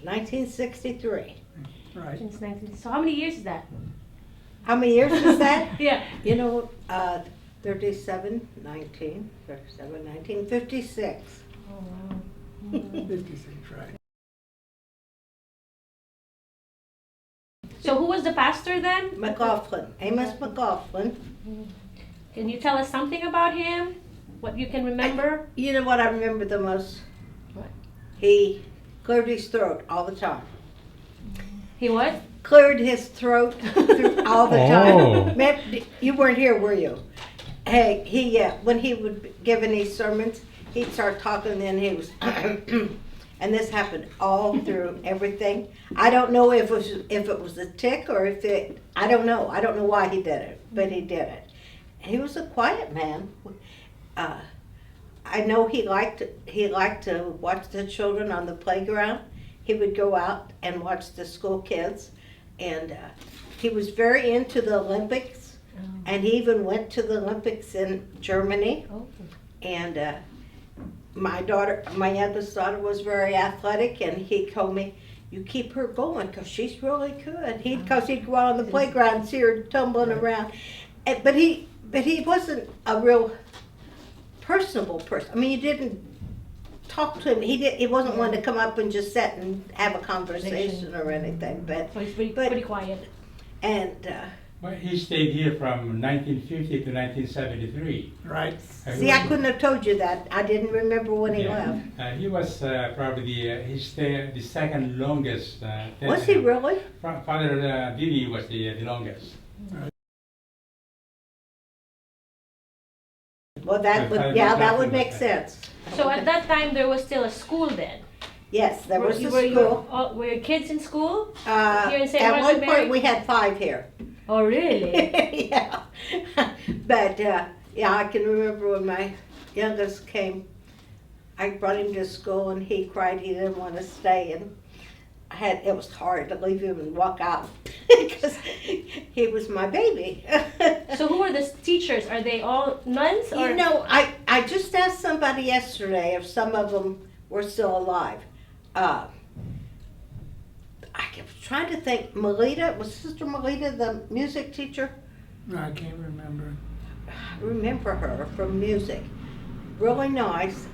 1963. Right. Since 19. So how many years is that? How many years is that? Yeah. You know, 37, 19, 37, 19, 56. Oh wow. 56, right. So who was the pastor then? McLaughlin, Amos McLaughlin. Can you tell us something about him? What you can remember? You know what I remember the most? What? He cleared his throat all the time. He what? Cleared his throat all the time. Oh. Man, you weren't here, were you? Hey, he when he would give any sermons, he'd start talking, and then he was, and this happened all through everything. I don't know if it was a tick or if it. I don't know. I don't know why he did it, but he did it. He was a quiet man. I know he liked to watch the children on the playground. He would go out and watch the school kids, and he was very into the Olympics, and he even went to the Olympics in Germany. Oh. And my youngest daughter was very athletic, and he told me, "You keep her going, because she's really good." Because he'd go out on the playground and see her tumbling around, but he wasn't a real personable person. I mean, you didn't talk to him. He wasn't one to come up and just sit and have a conversation or anything. But So he's pretty quiet. and Well, he stayed here from 1950 to 1973. Right. see, I couldn't have told you that. I didn't remember when he Yeah. left. He was probably he stayed the second longest. Was he really? Father Didi was the longest. Well, that would make sense. So at that time there was still a school then. Yes, there was a Were school. were your kids in school? Uh, Here in St. at Margaret one Mary? point, we had 5 here. Oh really? Yeah, but yeah, I can remember when my youngest came. I brought him to school, and he cried. He didn't want to stay, and it was hard to leave him and walk out because he was my baby. So who were the teachers? Are they all nuns? Or? You know, I just asked somebody yesterday if some of them were still alive. I kept trying to think. Melita, was Sister Melita the music teacher? No, I can't remember. I remember her from music. Really nice.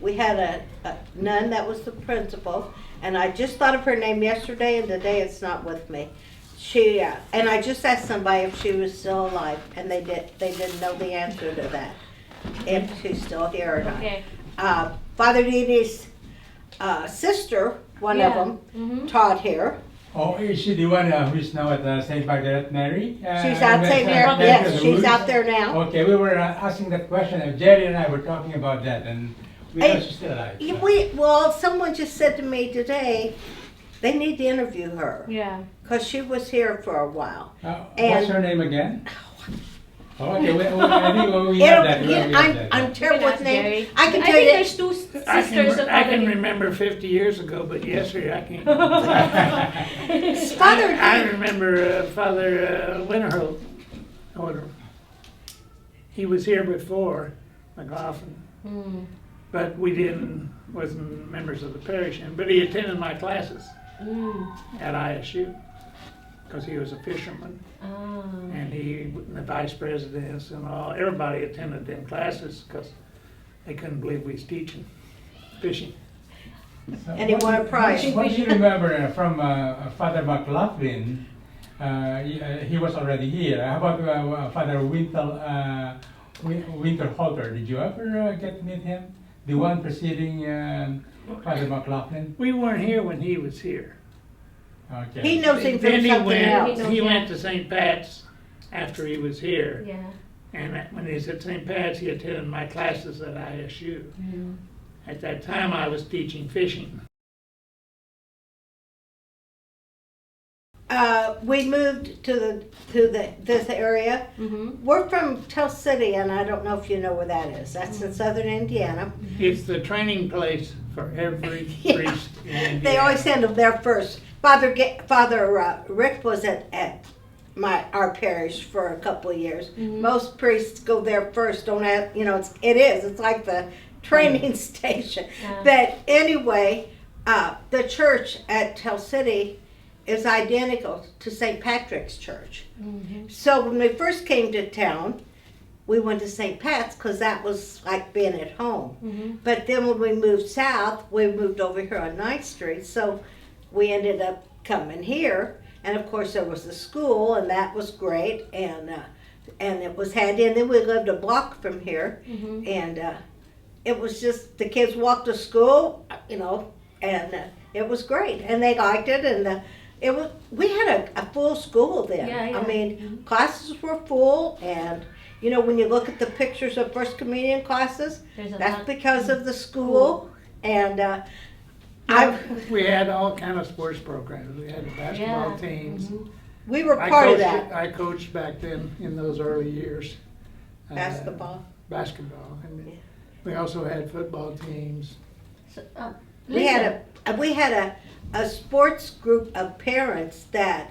We had a nun that was the principal, and I just thought of her name yesterday, and today it's not with me. She and I just asked somebody if she was still alive, and they didn't know the answer to that, if she's still here or not. Okay. Father Didi's sister, one of them, taught here. Oh, is she the one who's now at St. Margaret Mary? She's out St. Mary. Yes, she's out there now. Okay, we were asking that question. Jerry and I were talking about that, and we know she's still alive. So. Well, someone just said to me today, they need to interview her. Yeah. Because she was here for a while. What's her name again? Oh, okay, I think we have that. I'm terrible with names. Jerry. I can I tell think you. there's two sisters of I can Father- remember 50 years ago, but yesterday I can't. Father I remember Father Winterholt. He was here before McLaughlin, Mm. but wasn't members of the parish. But he attended my classes at ISU because he was a fisherman. Ah. And the vice presidents and everybody attended them classes because they couldn't believe we was teaching fishing. And he won a prize. What do you remember from Father McLaughlin? He was already here. How about Father Winterhalter? Did you ever get to meet him? The one preceding Father McLaughlin? We weren't here when he was here. Okay. He knows him from Then he something went, else. he went to St. Pat's after he was here. Yeah. And when he was at St. Pat's, he attended my classes at ISU. At that time, I was teaching fishing. We moved to this area. We're from Tell City, and I don't know if you know where that is. That's in southern Indiana. It's the training place for every Yeah. priest in Indiana. They always send them there first. Father Rick was at our parish for a couple of years. Most priests go there first. Don't have, it's like the training station. Yeah. But anyway, the church at Tell City is identical to St. Patrick's Church. Mhm. So when we first came to town, we went to St. Pat's because that was like being at home. Mhm. But then when we moved south, we moved over here on 9th Street, so we ended up coming here. And of course there was the school, and that was great, and it was handy. And then we lived a block from here, Mhm. and it was just, the kids walked to school, you know, and it was great, and they liked it, and it was, we had a full school then. Yeah, yeah. I mean, classes were full, and you know, when you look at the pictures of First Communion classes, There's a that's lot. because of the school, and We had all kind of sports programs. We had basketball Yeah. teams. Mhm. we were part of that. I coached back then in those early years. Basketball. Basketball. And Yeah. we also had football teams. So, We had a sports group of parents that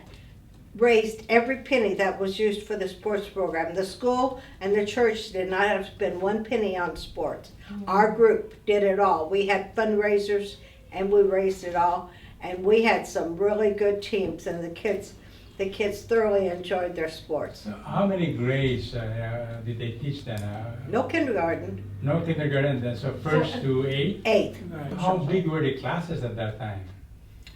raised every penny that was used for the sports program. The school and the church did not have to spend one penny on sports. Our group did it all. We had fundraisers and we raised it all. And we had some really good teams, and the kids thoroughly enjoyed their sports. So how many grades did they teach then? No kindergarten, No kindergarten then, so first to 8th? 8th. How big were the classes at that time?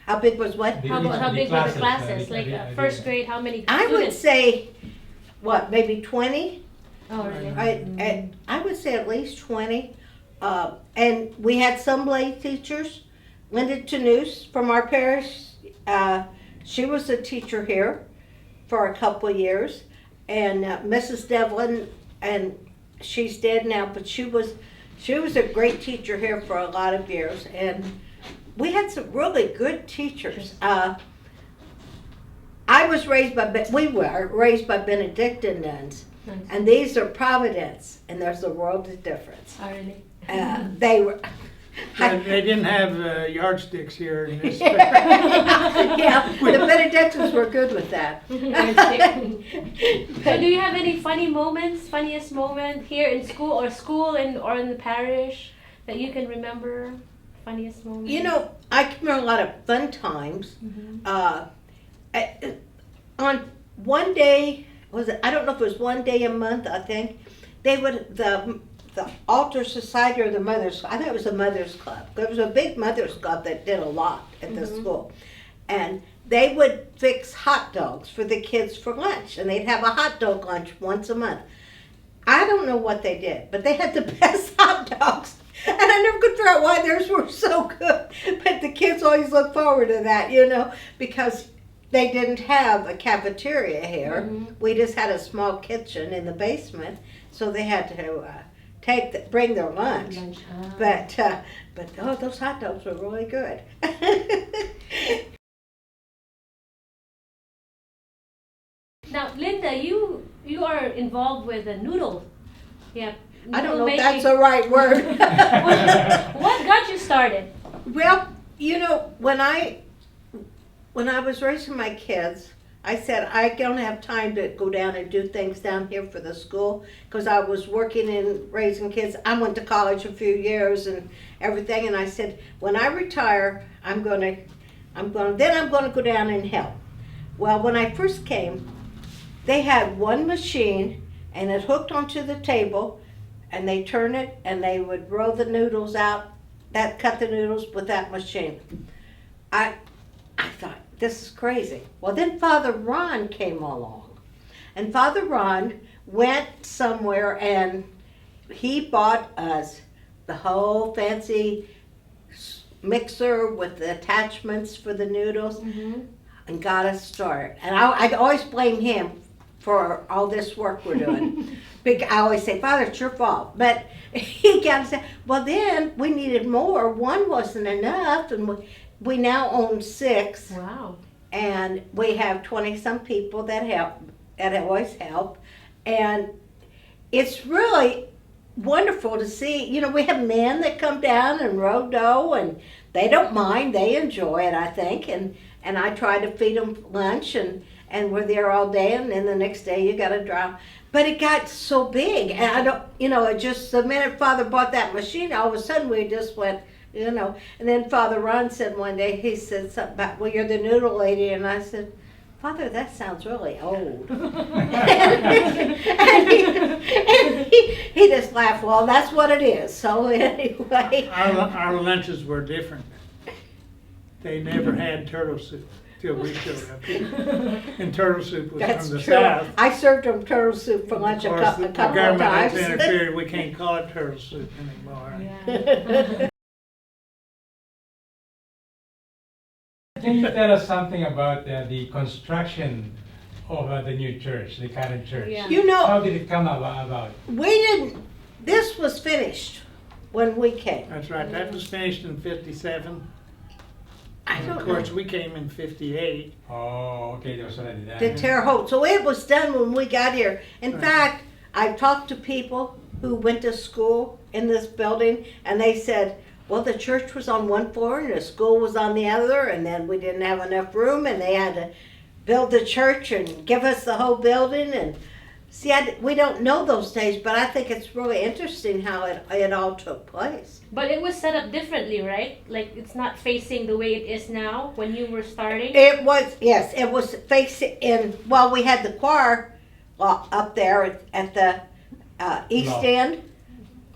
How big was what? The- How the big were the classes, classes? Like first grade, how many I would students? say, what, maybe 20? Oh, really? I would say at least 20. And we had some lay teachers. Linda Tanous from our parish, she was a teacher here for a couple of years. And Mrs. Devlin, and she's dead now, but she was a great teacher here for a lot of years. And we had some really good teachers. We were raised by Benedictine nuns. Nice. And these are Providence, and there's a world of difference. Oh, really? They were, They didn't have yardsticks here in this. yeah, the Benedictines were good with that. So do you have any funniest moment here in school or in the parish that you can remember? Funniest moment? You know, I can remember a lot of fun times. Mhm. On one day, I don't know if it was one day a month, I think, they would, the Altar Society or the Mothers, I think it was the Mothers Club. There was a big Mothers Club that did a lot at the school. And they would fix hot dogs for the kids for lunch, and they'd have a hot dog lunch once a month. I don't know what they did, but they had the best hot dogs. And I never could figure out why theirs were so good. But the kids always look forward to that, you know, because they didn't have a cafeteria here. Mhm. We just had a small kitchen in the basement, so they had to bring their lunch. Lunch. Ah. But oh, those hot dogs were really good. Now, Linda, you are involved with the noodle. Yeah. I don't noodle know if making. that's the right word. What got you started? Well, you know, when I was raising my kids, I said I don't have time to go down and do things down here for the school because I was working and raising kids. I went to college a few years and everything, and I said when I retire, I'm gonna go down and help. Well, when I first came, they had one machine and it hooked onto the table, and they turn it and they would roll the noodles out. Cut the noodles with that machine. I thought, this is crazy. Well, then Father Ron came along. And Father Ron went somewhere and he bought us the whole fancy mixer with the attachments for the noodles Mm-hmm. and got us started. And I always blame him for all this work we're doing. I always say, Father, it's your fault. But he got to say, well, then we needed more. One wasn't enough, and we now own 6. Wow. And we have 20-some people that always help. And it's really wonderful to see. You know, we have men that come down and roll dough, and they don't mind. They enjoy it, I think. And I try to feed them lunch, and we're there all day, and then the next day you got to drive. But it got so big, and I don't, you know, it just, the minute Father bought that machine, all of a sudden we just went, you know. And then Father Ron said one day, he said something about, well, you're the noodle lady. And I said, Father, that sounds really old. He just laughed, well, that's what it is. So anyway. Our lunches were different. They never had turtle soup till we showed up here. And turtle soup was That's from the true. south. I served them turtle soup for lunch Of a course, the couple of government has times. interfered. We can't call it turtle soup anymore. Yeah. Can you tell us something about the construction of the new church, the current church? Yeah. You know, How did it come about? we didn't, this was finished when we came. That's right. That was finished in '57. I And don't of course, know. we came in '58. Oh, okay, there was already that. The Terre Haute. So it was done when we got here. In Right. fact, I talked to people who went to school in this building, and they said, well, the church was on one floor and the school was on the other, and then we didn't have enough room, and they had to build the church and give us the whole building. And see, we don't know those days, but I think it's really interesting how it all took place. But it was set up differently, right? Like it's not facing the way it is now when you were starting. It was, yes, it was facing in, well, we had the choir up there at the east No. end,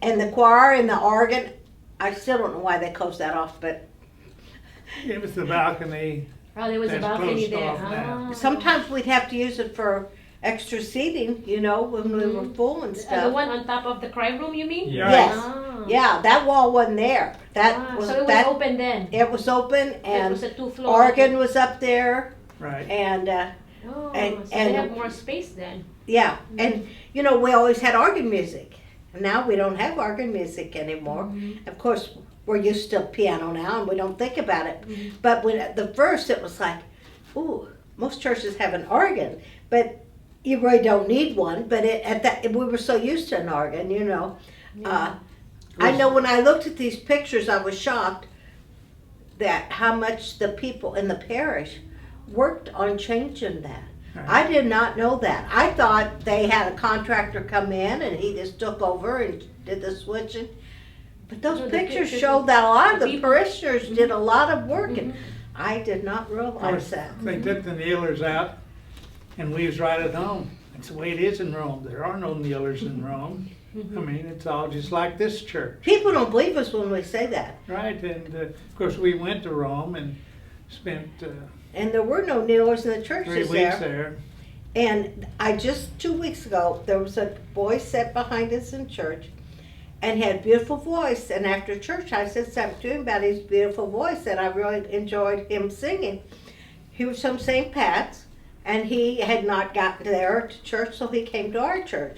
and the choir and the organ. I still don't know why they closed that off, but It was the balcony. Oh, there was a That's balcony closed there. off now. Ah. sometimes we'd have to use it for extra seating, you know, when we were full and The stuff. one on top of the cry room, you mean? Yeah. Yes. Ah. Yeah, that wall wasn't there. That Ah, was so it was that. open then. It was open, It and was a 2-floor. organ was up there, Right. and Oh, and- so and- they have more space then. yeah, and you know, we always had organ music. Now we don't have organ music anymore. Of course, we're used to piano now, and we don't think about it. But when at the first, it was like, ooh, most churches have an organ, but you really don't need one. But we were so used to an organ, you know. I know when I looked at these pictures, I was shocked that how much the people in the parish worked on changing that. I did not know that. I thought they had a contractor come in and he just took over and did the switching. But those No, the pictures pictures showed that a lot of the the people- parishioners did a lot of work, and I did not realize that. They took the kneelers out, and we was right at home. That's the way it is in Rome. There are no kneelers in Rome. I mean, it's all just like this church, People don't believe us when we say that. right? And of course, we went to Rome and spent And there were no kneelers in the 3 churches weeks there. there. And I just 2 weeks ago, there was a boy sat behind us in church and he had a beautiful voice. And after church, I said something to him about his beautiful voice, and I really enjoyed him singing. He was from St. Pat's, and he had not gotten there to church, so he came to our church.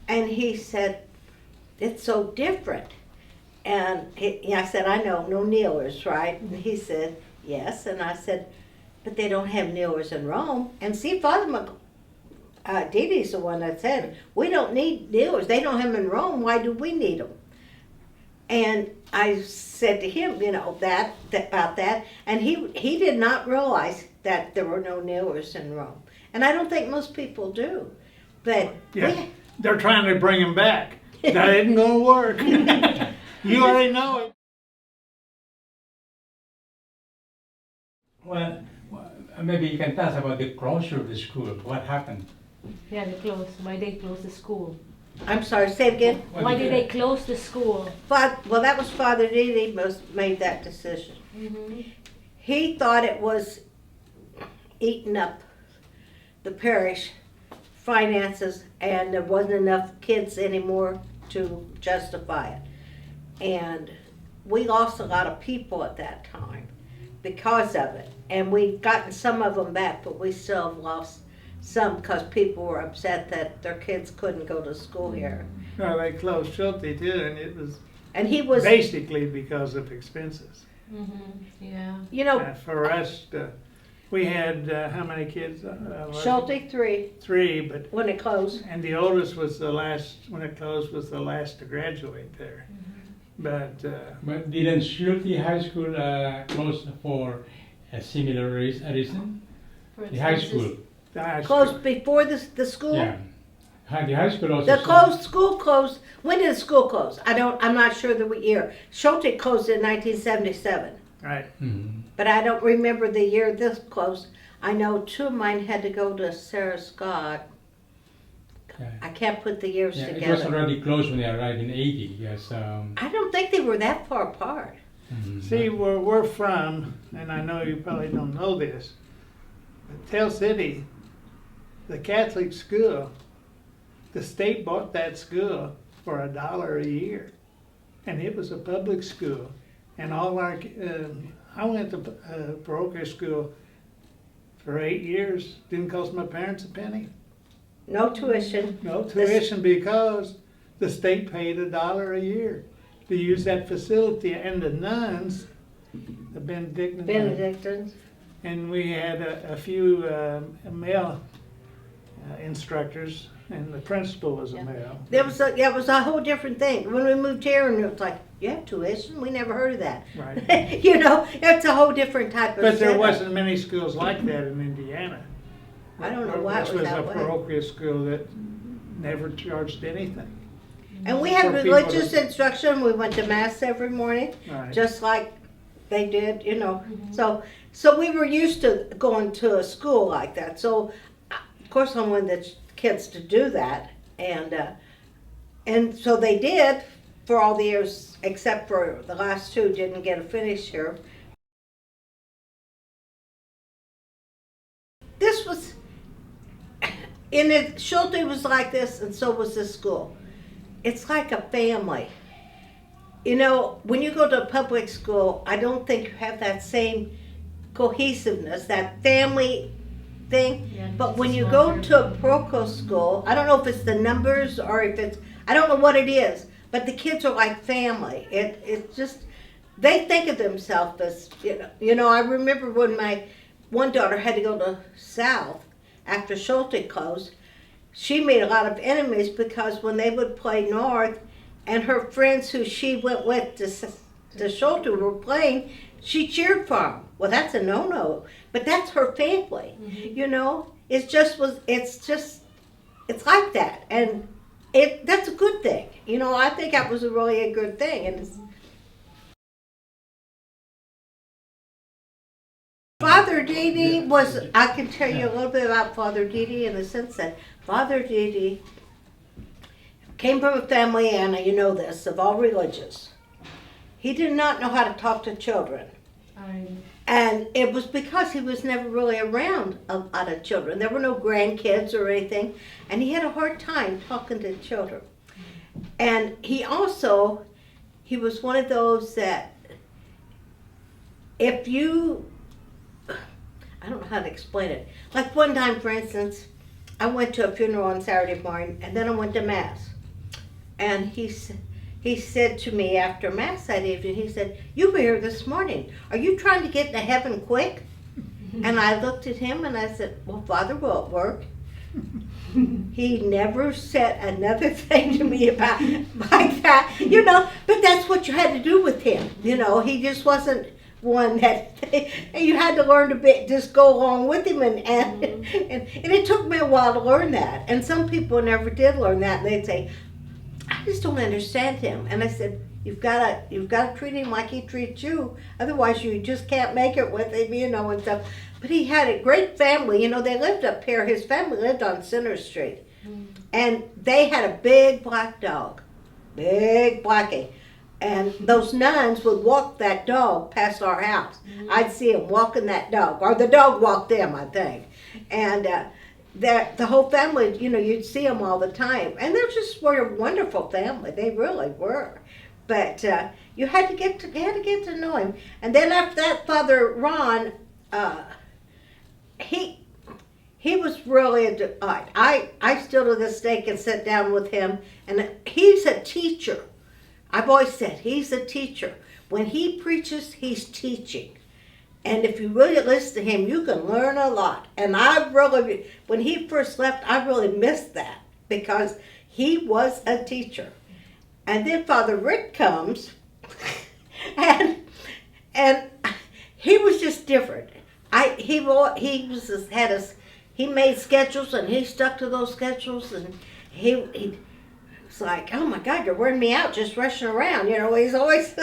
And he said, it's so different. And I said, I know, no kneelers, right? And he said, yes. And I said, but they don't have kneelers in Rome. And see, Father Dee Dee's the one that said, we don't need kneelers. They don't have them in Rome. Why do we need them? And I said to him, you know, that about that. And he did not realize that there were no kneelers in Rome. And I don't think most people do. But Yeah, they're trying to bring him back. That isn't gonna work. You already know it. Well, maybe you can tell us about the closure of the school. What happened? Yeah, they closed. Why they closed the school? I'm sorry, say it again. What Why did they close the school? Well, that was Father Dee Dee made that decision. He thought it was eating up the parish finances, and there wasn't enough kids anymore to justify it. And we lost a lot of people at that time because of it. And we've gotten some of them back, but we still have lost some because people were upset that their kids couldn't go to school here. No, they closed Schulte too, and it was And he was, basically because of expenses. Yeah. you know, For us, we had how many kids? Schulte 3 3, but when it closed. and the oldest was the last when it closed was the last to graduate there. But But didn't Schulte High School close for a similar reason? For The high expenses. school. the high Closed school- before the school? Yeah. The high school also. The closed, school closed, when did school close? I'm not sure the year. Schulte closed in 1977, Right. Mhm. but I don't remember the year this closed. I know two of mine had to go to Sarah Scott. Yeah. I can't put the years Yeah, it was together. already closed when they arrived in 80. Yes. I don't think they were that far apart. Mhm. See, where we're from, and I know you probably don't know this, but Tell City, the Catholic school, the state bought that school for $1 a year, and it was a public school. And all our, I went to parochial school for 8 years. Didn't cost my parents a penny. No tuition. No tuition because the state paid $1 a year to use that facility, and the nuns, the Benedictine, Benedictines. and we had a few male instructors, and the principal was a male. It was a whole different thing. When we moved here, and it was like, you have tuition? We never heard of that. Right. You know, it's a whole different type of But there setup. wasn't many schools like that in Indiana. I don't know why it was This that was way. a parochial school that never charged anything. And we had for people religious to- instruction. We went to mass every morning, Right. just like they did, you know. So we were used to going to a school like that. So, of course, I wanted the kids to do that, and so they did for all the years, except for the last two didn't get a finish here. This was, in it, Schulte was like this, and so was this school. It's like a family. You know, when you go to a public school, I don't think you have that same cohesiveness, that family thing. Yeah, But it's when a you small go group. to a parochial school, I don't know if it's the numbers or if it's, I don't know what it is, but the kids are like family. It's just, they think of themselves as, you know, I remember when my one daughter had to go to South after Schulte closed, she made a lot of enemies because when they would play North and her friends who she went with to Schulte were playing, she cheered for them. Well, that's a no-no, but that's her family. You know, it's like that, and that's a good thing. You know, I think that was really a good thing. And Father Didi was, I can tell you a little bit about Father Didi in the sense that Father Didi came from a family, Anna, you know this, of all religions. He did not know how to talk to children. And it was because he was never really around a lot of children. There were no grandkids or anything, and he had a hard time talking to children. And he was one of those that if you, I don't know how to explain it. Like one time, for instance, I went to a funeral on Saturday morning, and then I went to Mass. And he said to me after Mass that evening, he said, "You were here this morning. Are you trying to get to heaven quick?" And I looked at him and I said, "Well, Father, will it work?" He never said another thing to me about like that, you know, but that's what you had to do with him. You know, he just wasn't one that you had to learn to just go along with him, and it took me a while to learn that. And some people never did learn that, and they'd say, "I just don't understand him." And I said, you've got to treat him like he treats you. Otherwise, you just can't make it with him, you know, and stuff. But he had a great family. You know, they lived up here. His family lived on Center Street. And they had a big black dog, big blackie. And those nuns would walk that dog past our house. I'd see them walking that dog, or the dog walked them, I think. And the whole family, you know, you'd see them all the time. And they just were a wonderful family. They really were. But you had to get to know him. And then after that, Father Ron, he was really a delight. I still to this day can sit down with him, and he's a teacher. I've always said he's a teacher. When he preaches, he's teaching. And if you really listen to him, you can learn a lot. And when he first left, I really missed that because he was a teacher. And then Father Rick comes, and he was just different. He made schedules, and he stuck to those schedules, and he was like, oh my God, you're wearing me out just rushing around. You know, he's always,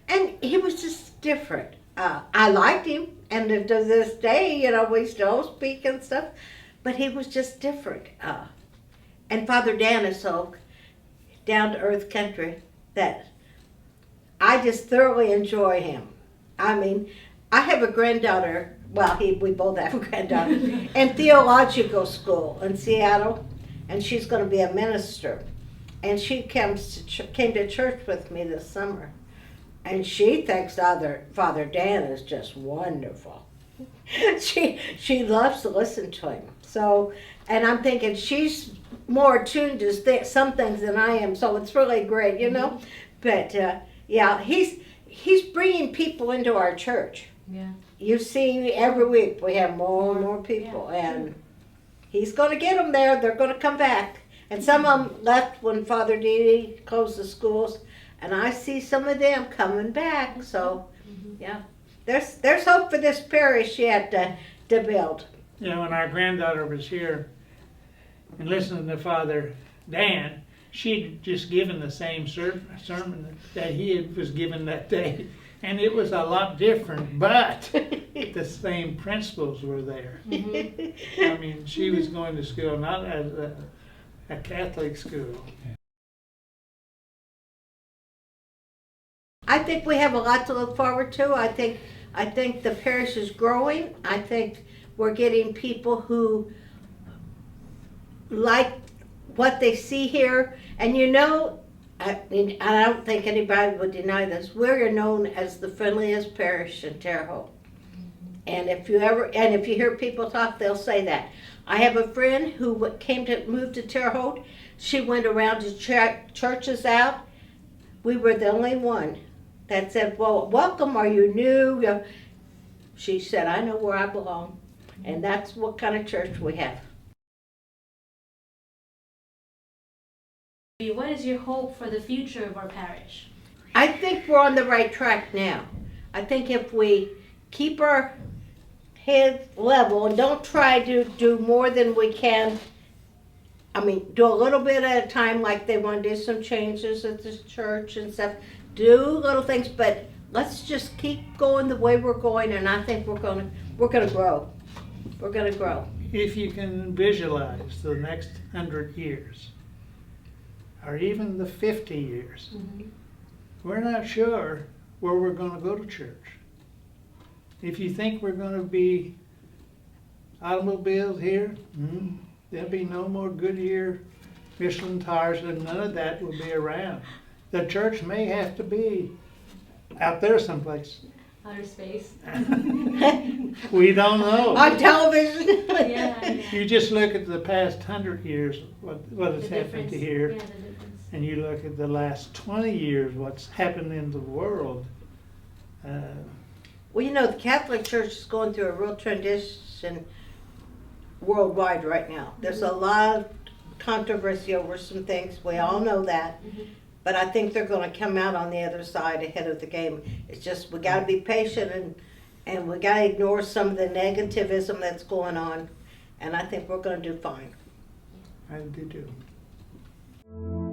and he was just different. I liked him, and to this day, you know, we still speak and stuff, but he was just different. And Father Dan is so down to earth country that I just thoroughly enjoy him. I mean, I have a granddaughter. Well, we both have a granddaughter in theological school in Seattle, and she's going to be a minister. And she came to church with me this summer, and she thinks Father Dan is just wonderful. she loves to listen to him. So, and I'm thinking she's more attuned to some things than I am. So it's really great, you know. But yeah, he's bringing people into our church. Yeah. You see, every week we have more and more people, and he's going to get them there. They're going to come back. And some of them left when Father Didi closed the schools, and I see some of them coming back. So, yeah, there's hope for this parish yet to build. You know, when our granddaughter was here and listening to Father Dan, she'd just given the same sermon that he was given that day. And it was a lot different, but the same principles were there. I mean, she was going to school, not as a Catholic school. I think we have a lot to look forward to. I think the parish is growing. I think we're getting people who like what they see here. And you know, I don't think anybody would deny this. We're known as the friendliest parish in Terre Haute. And if you hear people talk, they'll say that. I have a friend who moved to Terre Haute. She went around to check churches out. We were the only one that said, well, welcome, are you new? She said, I know where I belong. And that's what kind of church we have. What is your hope for the future of our parish? I think we're on the right track now. I think if we keep our heads level and don't try to do more than we can, I mean, do a little bit at a time, like they want to do some changes at the church and stuff, do little things, but let's just keep going the way we're going, and I think we're gonna grow. We're gonna grow. If you can visualize the next 100 years, or even the 50 years, we're not sure where we're going to go to church. If you think we're going to be automobiles here, there'll be no more Goodyear, Michelin tires, and none of that will be around. The church may have to be out there someplace. Outer space. We don't know. On television. Yeah. You just look at the past 100 years, what has happened to here, Yeah, the difference. and you look at the last 20 years, what's happened in the world. Well, you know, the Catholic Church is going through a real transition worldwide right now. There's a lot of controversy over some things. We all know that. But I think they're going to come out on the other side ahead of the game. It's just we got to be patient and we got to ignore some of the negativism that's going on. And I think we're going to do fine. I do too.